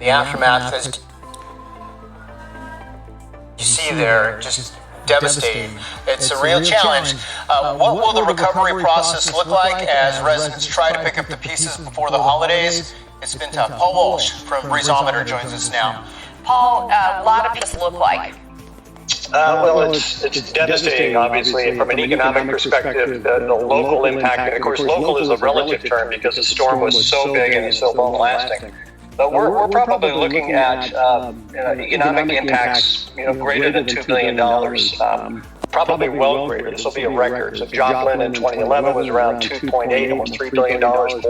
The aftermath, as you see there, just devastating. It's a real challenge. What will the recovery process look like as residents try to pick up the pieces before the holidays? It's been tough. Paul Walsh from Breezometer joins us now. Paul, a lot of pieces look like. Well, it's devastating, obviously, from an economic perspective, the local impact. And of course, local is a relative term because the storm was so big and so long-lasting. But we're probably looking at economic impacts, greater than $2 billion. Probably well greater. This will be a record. So Joplin in 2011 was around 2.8, almost $3 billion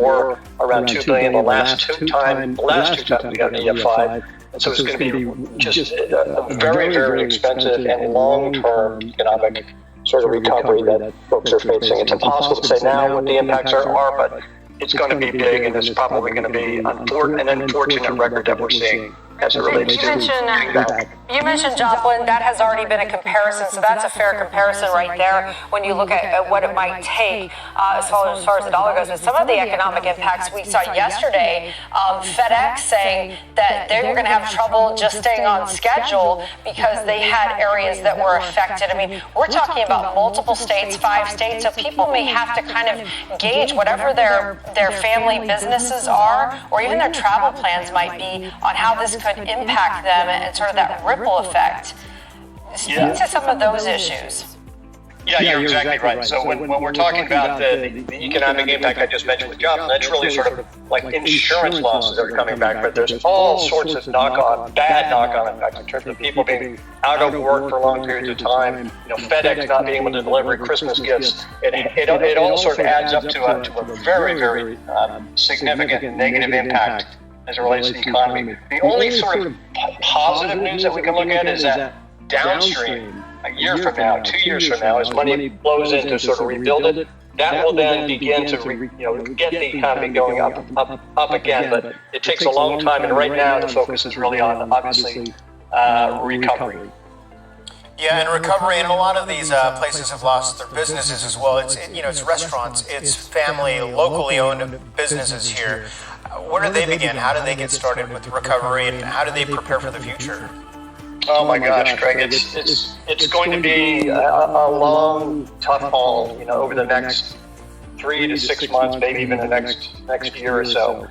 more, around $2 billion the last two times we got an EF5. And so it's going to be just a very, very expensive and long-term economic sort of recovery that folks are facing. It's impossible to say now what the impacts are, but it's going to be big, and it's probably going to be an unfortunate record that we're seeing as it relates to. You mentioned Joplin. That has already been a comparison, so that's a fair comparison right there when you look at what it might take as far as the dollar goes. But some of the economic impacts we saw yesterday, FedEx saying that they were going to have trouble just staying on schedule because they had areas that were affected. I mean, we're talking about multiple states, 5 states, so people may have to kind of gauge whatever their family businesses are, or even their travel plans might be, on how this could impact them and sort of that ripple effect. Speak to some of those issues. Yeah, you're exactly right. So when we're talking about the economic impact I just mentioned with Joplin, that's really sort of like insurance losses that are coming back, but there's all sorts of bad knock-on effects in terms of people being out of work for long periods of time, FedEx not being able to deliver Christmas gifts. It all sort of adds up to a very, very significant negative impact as it relates to the economy. The only sort of positive news that we can look at is that downstream, a year from now, 2 years from now, as money flows in to sort of rebuild it, that will then begin to get the economy going up again. But it takes a long time, and right now the focus is really on, obviously, recovery. Yeah, and recovery, and a lot of these places have lost their businesses as well. It's restaurants, it's family, locally owned businesses here. Where do they begin? How do they get started with recovery, and how do they prepare for the future? Oh my gosh, Craig! It's going to be a long, tough haul. Over the next 3 to 6 months, maybe even the next year or so.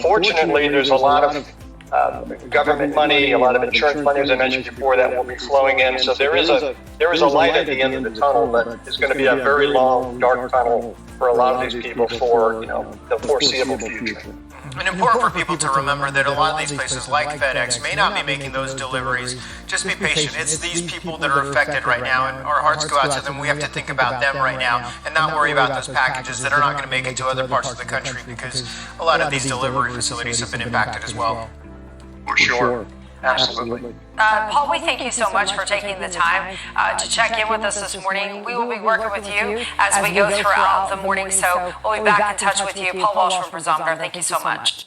Fortunately, there's a lot of government money, a lot of insurance money, as I mentioned before, that will be flowing in. So there is a light at the end of the tunnel, but it's going to be a very long, dark tunnel for a lot of these people for the foreseeable future. And important for people to remember that a lot of these places like FedEx may not be making those deliveries. Just be patient. It's these people that are affected right now, and our hearts go out to them. We have to think about them right now and not worry about those packages that are not going to make it to other parts of the country, because a lot of these delivery facilities have been impacted as well. For sure. Absolutely. Paul, we thank you so much for taking the time to check in with us this morning. We will be working with you as we go throughout the morning, so we'll be back in touch with you. Paul Walsh from Breezometer, thank you so much.